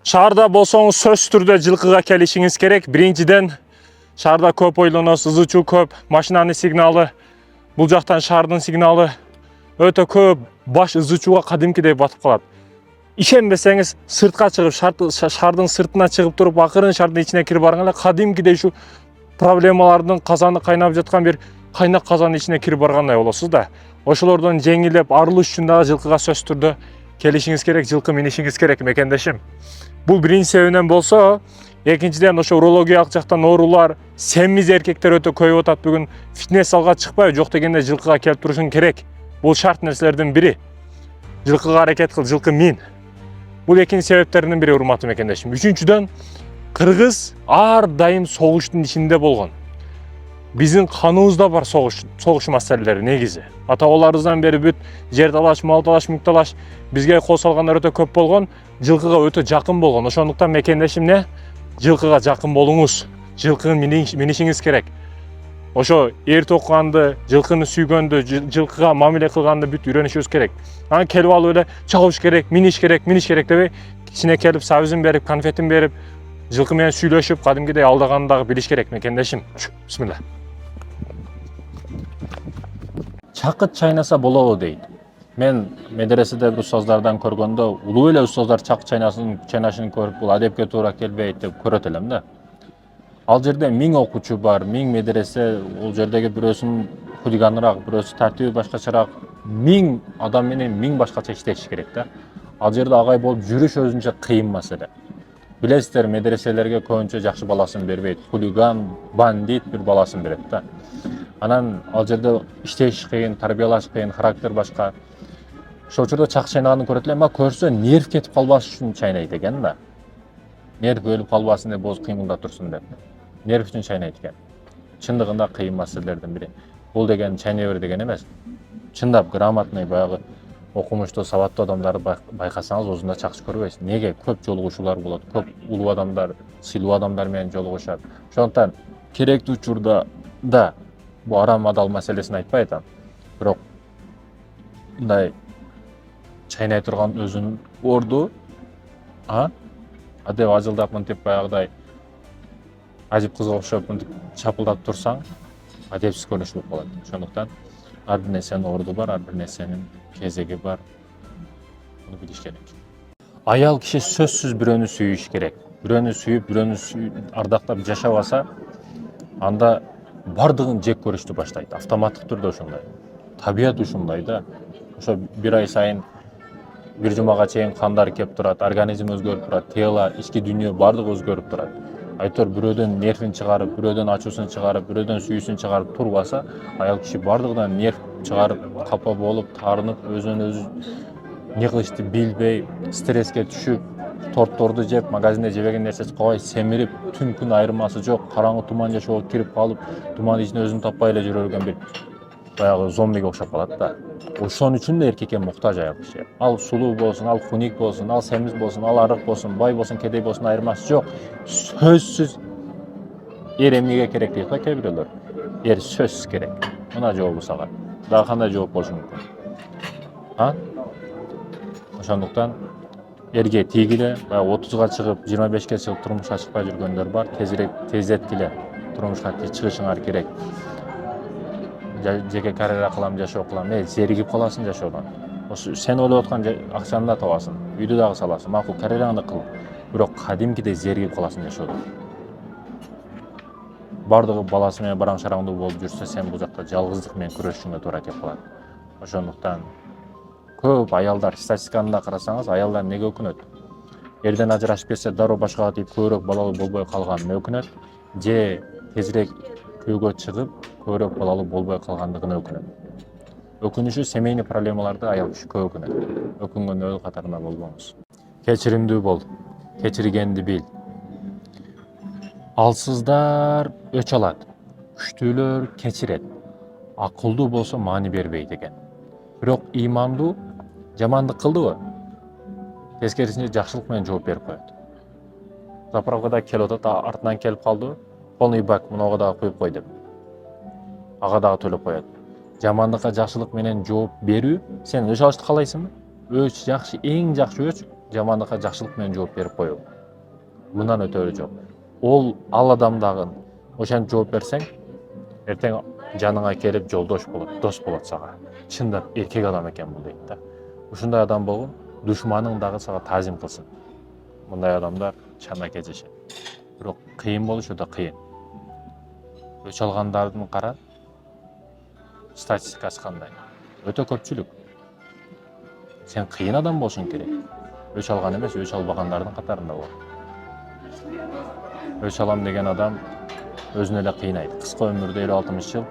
Шаарда болсоңуз сөзсүз түрдө жылкыга келишиңиз керек. Биринчиден, шаарда көп ойлоносуз, ызы чуу көп, машинанын сигналы, бул жактан шаардын сигналы өтө көп, баш ызы чууга кадимкидей батып калат. Ишенбесеңиз, сыртка чыгып, шаардын сыртына чыгып туруп, акырын шаардын ичине кирип барган эле кадимкидей ушу проблемалардын казаны кайнап жаткан бир кайнак казандын ичине кирип баргандай болосуз да. Ошолордон жеңилип арылыш үчүн дагы жылкыга сөзсүз түрдө келишиңиз керек, жылкы минишиңиз керек мекендешим. Бул биринчи себебинен болсо, экинчиден ошо урологиялык жактан оорулар, семиз эркектер өтө көбөйүп атат. Бүгүн фитнес залга чыкпайбы, жок дегенде жылкыга келип турушуң керек. Бул шарт нерселердин бири. Жылкыга аракет кыл, жылкы мин. Бул экинчи себептердин бири, урматтуу мекендешим. Үчүнчүдөн, кыргыз ар дайым согуштун ичинде болгон. Биздин каныбызда бар согуш маселелери негизи. Ата-бабаларыбыздан бери бүт жер талаш, мал талаш, мүлк талаш бизге кол салгандар өтө көп болгон, жылкыга өтө жакын болгон. Ошондуктан мекендешим не? Жылкыга жакын болуңуз, жылкыны минишиңиз керек. Ошо эрте окуганды, жылкыны сүйгөндү, жылкыга мамиле кылганды бүт үйрөнүшүбүз керек. Анан келип алып эле чабыш керек, миниш керек дебей, кичине келип сабызын берип, конфетин берип, жылкы менен сүйлөшүп, кадимкидей алдаганды дагы билиш керек мекендешим. Бисмилла. Чакыт чайнаса болобу дейт. Мен медреседе бир устаздардан көргөндө, улуу эле устаздар чакыт чайнашын көрүп, бул адепке туура келбейт деп көрөт элем да. Ал жерде 1000 окуучу бар, 1000 медресе, ол жердеги бирөөсүнүн хулиганыраак, бирөөсү тартиби башкачараак, 1000 адам менен 1000 башкача иштеши керек да. Ал жерде агай болуп жүрүш өзүнчө кыйын маселе. Билесиздер, медреселерге көбүнчө жакшы баласын бербейт. Хулиган, бандит бир баласын берет да. Анан ал жерде иштеш кыйын, тарбиялаш кыйын, характер башка. Ошол учурда чакыт чайнаганын көрөт элем, көрсө нерв кетип калбаш үчүн чайнайт экен да. Нерв өлүп калбасын деп, боз кыймылда турсун деп. Нерв үчүн чайнайт экен. Чындыгында кыйын маселелердин бири. Бул деген чайнай бер деген эмес. Чындап грамотный, баягы окумуштуу, сабаттуу адамдарды байкасаңыз, өзүндө чакчы көрбөйсүз. Неге? Көп жолугушуулар болот, көп улуу адамдар, сыйлуу адамдар менен жолугушат. Ошондуктан керектүү учурда да бул арам адал маселесин айтпай атам. Бирок мындай чайнай турган өзүнүн орду, адеп ажылдап мынтип баягыдай ажып кызга окшоп мынтип чапылдап турсаң, адепсиз көрүнүш болуп калат. Ошондуктан ар бир нерсенин орду бар, ар бир нерсенин кезеги бар. Муну билиш керек. Аял киши сөзсүз бирөөнү сүйүш керек. Бирөөнү сүйүп, бирөөнү ардактап жашабаса, анда бардыгын жек көрүштү баштайт. Автоматтык түрдө ошондой. Табият ушундай да. Ошо бир ай сайын, бир жумага чейин кандар кеп турат, организм өзгөрүп турат, тело, ички дүйнө бардыгы өзгөрүп турат. Айтор бирөөдөн нервин чыгарып, бирөөдөн ачуусун чыгарып, бирөөдөн сүйүүсүн чыгарып турбаса, аял киши бардыгынан нерв чыгарып, капа болуп, таарынып, өзүнөн өзү эмне кылышты билбей, стресске түшүп, тортторду жеп, магазинде жебеген нерсеси кабай семирип, түн күн айырмасы жок, караңгы туман жашоого кирип калып, тумандын ичинде өзүн таппай эле жүрө берген бир баягы зомбиге окшоп калат да. Ошон үчүн да эркекке муктаж аял киши. Ал сулуу болсун, ал хуник болсун, ал семиз болсун, ал арык болсун, бай болсун, кедей болсун, айырмасы жок. Сөзсүз эр эмнеге керек дейт да кээ бирөөлөр. Эр сөзсүз керек. Мына жообу сага. Дагы кандай жооп болушу мүмкүн? Ошондуктан эрге тийгиле, баягы 30га чыгып, 25ке чыгып турмушка чыкпай жүргөндөр бар. Тездеткиле турмушка чыгышыңар керек. Жеке карьера кылам, жашоо кылам. Зеригип каласың жашоодон. Ошо сен ойлоп аткан акчаны да табасың, үйдү дагы саласың, макул карьераңды кыл. Бирок кадимкидей зеригип каласың жашоодон. Бардыгы баласы менен бараң шараңдуу болуп жүрсө, сен бул жакта жалгыздык менен күрөшүшүңө туура келип калат. Ошондуктан көп аялдар, статистиканы да карасаңыз, аялдар неге өкүнөт? Эрден ажырашып кетсе, дароо башкага тийип көбүрөөк балалуу болбой калганына өкүнөт, же тезирээк күйөөгө чыгып, көбүрөөк балалуу болбой калгандыгына өкүнөт. Өкүнүшү семейный проблемаларды аял киши көп өкүнөт. Өкүнгөндөрдүн катарында болбоңуз. Кечиримдүү бол, кечиргенди бил. Алсыздар өч алат, күчтүүлөр кечирет. Акылдуу болсо маани бербейт экен. Бирок ыймандуу жамандык кылдыбы? Тескерисинче жакшылык менен жооп берип коет. Заправкада келип атат, артынан келип калды, полный бак мынага дагы куюп кой деп. Ага дагы төлөп коет. Жамандыкка жакшылык менен жооп берүү, сен өч алышты каалайсыңбы? Өч жакшы, эң жакшы өч жамандыкка жакшылык менен жооп берип коюп. Мындан өтөрү жок. Ал адамдагы ошентип жооп берсең, эртең жаныңа келип жолдош болот, дос болот сага. Чындап эркек адам экен бул дейт да. Ушундай адам болгон, душманың дагы сага таазим кылсын. Мындай адамдар чана кезишет. Бирок кыйын болушу да кыйын. Өч алгандардын кара статистикасы кандай? Өтө көпчүлүк. Сен кыйын адам болушуң керек. Өч алган эмес, өч албагандардын катарында бол. Өч алам деген адам өзүнө эле кыйнайт. Кыска өмүрдө 50-60 жыл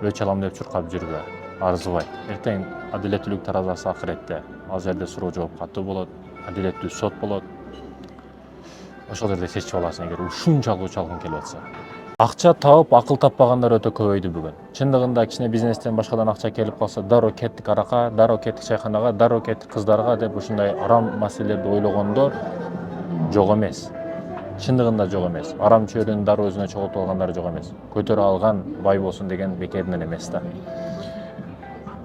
өч алам деп чуркап жүрбө, арзыбай. Эртең адилеттүүлүк таразасы акыретте. Ал жерде суроо жооп катуу болот, адилеттүү сот болот. Ошол жерде чечип аласың эгер ушунчалык өч алгың келип атса. Акча тауып, акыл таппагандар өтө көбөйдү бүгүн. Чындыгында кичине бизнестен башкадан акча келип калса, дароо кеттик аракка, дароо кеттик чайканага, дароо кеттик кыздарга деп ушундай арам маселелерди ойлогондор жок эмес. Чындыгында жок эмес. Арам чөйрөнү дароо өзүнө чогултуп алгандар жок эмес. Көтөрө алган бай болсун деген бекеринен эмес да.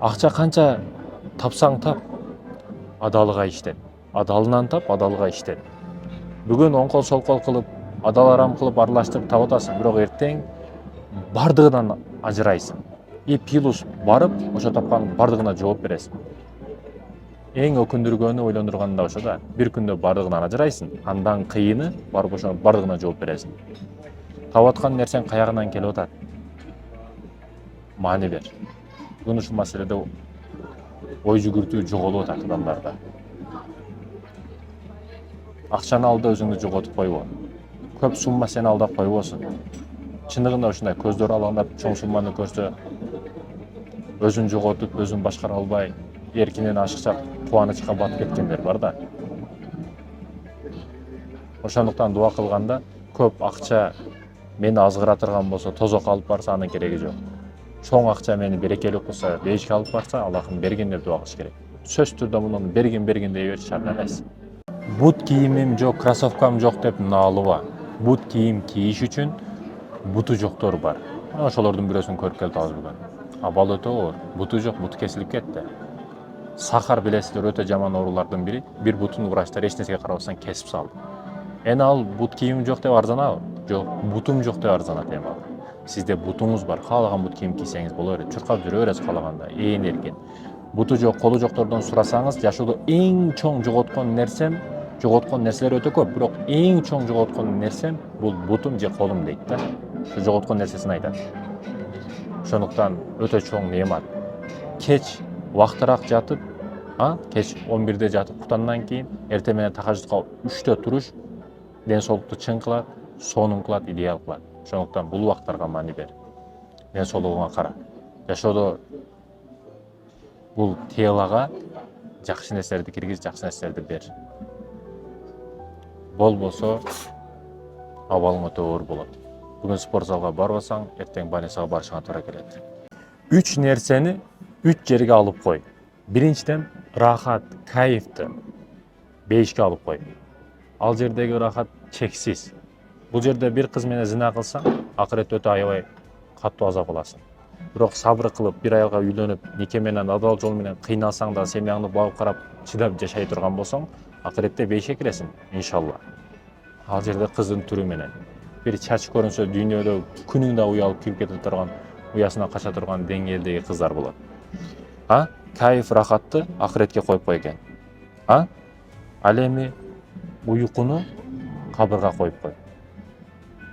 Акча канча тапсаң тап, адалыга иштет. Адалынан тап, адалыга иштет. Бүгүн оң кол сол кол кылып, адал арам кылып аралаштырып таап атасың, бирок эртең бардыгынан ажырайсың. Плюс барып, ошо тапкан бардыгына жооп бересиң. Эң өкүндүргөнү ойлондурганы да ошо да. Бир күндө бардыгынан ажырайсың, андан кыйыны барып ошо бардыгына жооп бересиң. Таап аткан нерсең каягынан келип атат? Маани бер. Бүгүн ушул маселеде ой жүгүртүү жоголуп атат адамдарда. Акчаны ал да өзүңдү жоготуп койбо. Көп сумма сени алдап койбосун. Чындыгында ушундай көздөр алаңдап чоң сумманы көрсө, өзүн жоготуп, өзүн башкара албай, эркинен ашыкча кубанычка батып кеткендер бар да. Ошондуктан дуа кылганда көп акча мени азгыратырган болсо, тозок алып барса анын кереги жок. Чоң акча мени берекелүү кылса, бейишке алып барса, Аллахым берген деп дуа кылыш керек. Сөзсүз түрдө мунун берген дей бериш шарт эмес. Бут кийимим жок, кроссовкам жок деп наалыба. Бут кийим кийиш үчүн буту жоктор бар. Ошолордун бирөөсүн көрүп келип атабыз бүгүн. Абал өтө оор, буту жок, буту кесилип кетти. Сахар билесиздер өтө жаман оорулардын бири. Бир бутун врачтар эч нерсеге карабастан кесип салды. Эне ал бут кийимим жок деп арзанабы? Жок, бутум жок деп арзанат эми ал. Сизде бутуңуз бар, каалаган бут кийим кийсеңиз боло берет. Чуркап жүрө бересиз каалаганда, ээн эркин. Буту жок, колу жоктордон сурасаңыз, жашоодо эң чоң жоготкон нерселер өтө көп, бирок эң чоң жоготкон нерсем бул бутум же колум дейт да. Ошо жоготкон нерсесин айтат. Ошондуктан өтө чоң неемат. Кеч убактыраак жатып, кеч 11-де жатып кутандан кийин эртең менен тахажжудка 3-тө туруш ден соолукту чың кылат, сонун кылат, идеал кылат. Ошондуктан бул убактарга маани бер. Ден соолугуңа кара. Жашоодо бул телага жакшы нерселерди киргиз, жакшы нерселерди бер. Болбосо абалың өтө оор болот. Бүгүн спорт залга барбасаң, эртең больницага барышыңа туура келет. 3 нерсени 3 жерге алып кой. Биринчиден рахат, кайфты бейишке алып кой. Ал жердеги рахат чексиз. Бул жерде бир кыз менен зина кылсаң, акыретте өтө аябай катуу азап аласың. Бирок сабыр кылып, бир айга үйлөнүп, нике менен адал жол менен кыйналсаң да, семьяңды багып карап, чыдап жашай турган болсоң, акыретте бейишке киресиң, иншалла. Ал жерде кыздын түрү менен. Бир чачы көрүнсө, дүйнөдө күнүң да уялып кирип кете турган, уясына кача турган деңгээлдеги кыздар болот. Кайф, рахатты акыретке коюп кой экен. Ал эми уйкуну кабырга коюп кой.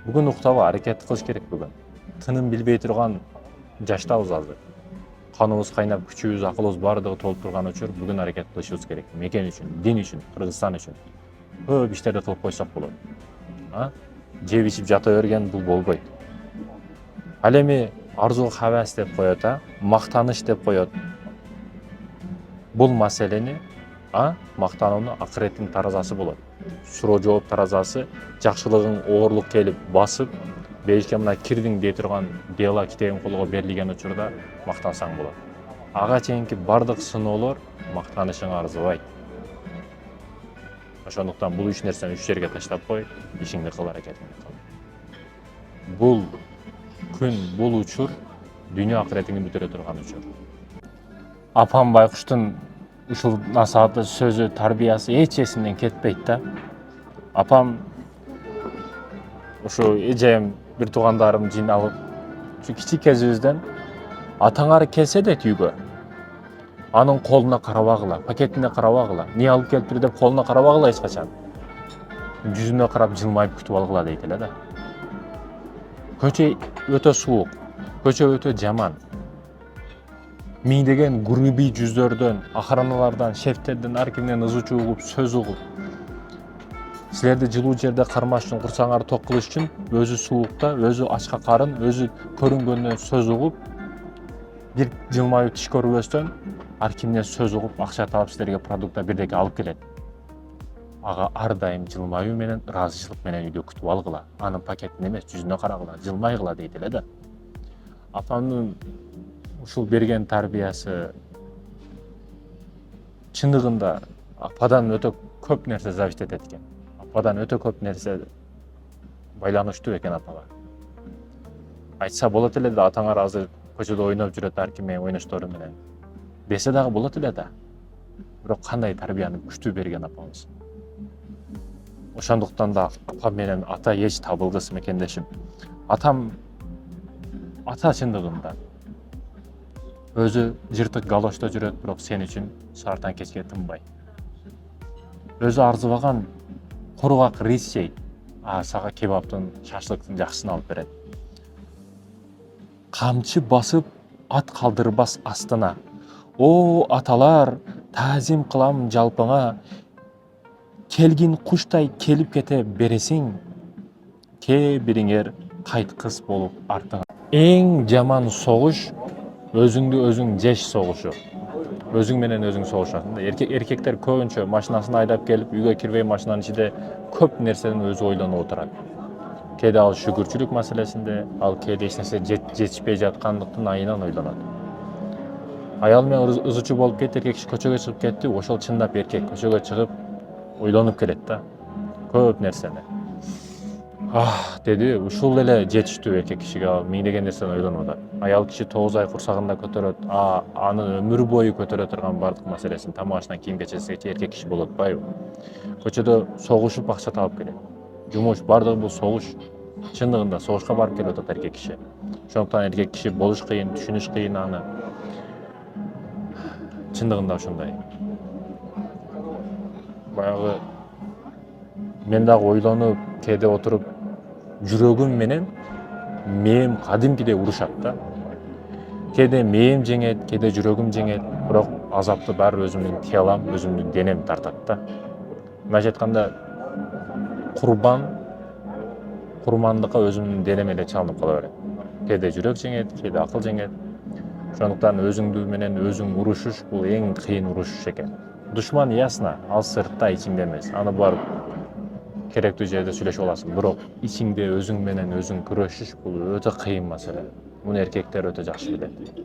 Бүгүн уктаба, аракет кылыш керек бүгүн. Тыным билбей турган жаштабыз азыр. Каныбыз кайнап, күчүбүз, акылыбыз бардыгы толуп турган учур бүгүн аракет кылышыбыз керек. Мекен үчүн, дин үчүн, Кыргызстан үчүн. Көп иштерди кылып койсок болот. Жеп ичип жата берген бул болбойт. Ал эми арзу хавас деп коет, мактаныш деп коет. Бул маселени, мактанууну акыреттин таразасы болот. Суроо жооп таразасы, жакшылыгың оорлук келип басып, бейишке мына кирдиң дей турган дела китебин колго берилген учурда мактансаң болот. Ага чейинки бардык сыноолор мактанышыңа арзыбайт. Ошондуктан бул 3 нерсени 3 жерге таштап кой, ишиңди кыл, аракетиңди кыл. Бул күн, бул учур дүйнө акыретиңди бүтүрө турган учур. Апам байкуштун ушул насааты сөзү тарбиясы эч эсимден кетпейт да. Апам ушу эжем бир туугандарым жыйналып ушу кичик кезибизден атаңар келсе дейт үйгө, анын колуна карабагыла, пакетине карабагыла, эмне алып келиптир деп колуна карабагыла эч качан. Жүзүнө карап жылмайып күтүп алгыла дейт эле да. Көчө өтө суук, көчө өтө жаман. Миңдеген гүрүби жүздөрдөн, охраналардан, шефтерден ар кимден ызы угуп, сөз угуп, силерди жылуу жерде кармаш үчүн, курсаңарды ток кылыш үчүн өзү суукта, өзү ачка карын, өзү көрүнгөндөн сөз угуп, бир жылмаюп тиш көрбөстөн ар кимден сөз угуп, акча таап силерге продукта бирдеке алып келет. Ага ар дайым жылмаюу менен, ыраазычылык менен үйдө күтүп алгыла. Анын пакетин эмес, жүзүнө карагыла, жылмайгыла дейт эле да. Апамдын ушул берген тарбиясы чындыгында ападан өтө көп нерсе зависит этет экен. Ападан өтө көп нерсе байланыштуу экен апага. Айтса болот эле да, атаңар азыр көчөдө ойноп жүрөт ар ким менен ойноштору менен. Десе дагы болот эле да. Бирок кандай тарбияны күчтүү берген апамыз. Ошондуктан да апам менен ата эч табылгыс мекендешим. Атам ата чындыгында өзү жыртык галошто жүрөт, бирок сен үчүн саартан кечке тынбай. Өзү арзыбаган кургак рис жейт, сага кебаптын, шашлыктын жакшысын алып берет. Камчы басып ат калдырбас астына. О аталар, таазим кылам жалпыңа. Келгин куштай келип кете бересиң. Ке бириңер кайткыс болуп артыңа. Эң жаман согуш өзүңдү өзүң жеш согушу. Өзүң менен өзүң согушасың. Эркектер көбүнчө машинасын айдап келип, үйгө кирбей машинанын ичинде көп нерсени өзү ойлонуп отурат. Кээде ал шүгүрчүлүк маселесинде, ал кээде эч нерсе жетишпей жаткандыктын айынан ойлонот. Аял менен ызычуу болуп кетти, эркек киши көчөгө чыгып кетти, ошол чындап эркек көчөгө чыгып ойлонуп келет да. Көп нерсени. Деди, ушул эле жетиштүү эркек кишиге, ал миңдеген нерсени ойлонуп атат. Аял киши 9 ай курсагында көтөрөт, анын өмүр бою көтөрө турган бардык маселесин тамак ашынан кийим кечесинче эркек киши болуп атпайбы? Көчөдө согушуп акча таап келет. Жумуш бардыгы бул согуш. Чындыгында согушка барып келип атат эркек киши. Ошондуктан эркек киши болуш кыйын, түшүнүш кыйын аны. Чындыгында ошондой. Баягы мен дагы ойлонуп, кээде отуруп, жүрөгүм менен мээм кадимкидей урушат да. Кээде мээм жеңет, кээде жүрөгүм жеңет, бирок азапты баары өзүмдүн тие алам, өзүмдүн денем тартат да. Мындайча айтканда, курмандыкка өзүмдүн денем эле чалынып кала берет. Кээде жүрөк жеңет, кээде акыл жеңет. Ошондуктан өзүңдү менен өзүң урушуш бул эң кыйын урушуш экен. Душман ясно, ал сыртта, ичиңде эмес. Аны барып керектүү жерде сүйлөшүп аласың, бирок ичиңде өзүң менен өзүң күрөшүш бул өтө кыйын маселе. Муну эркектер өтө жакшы билет.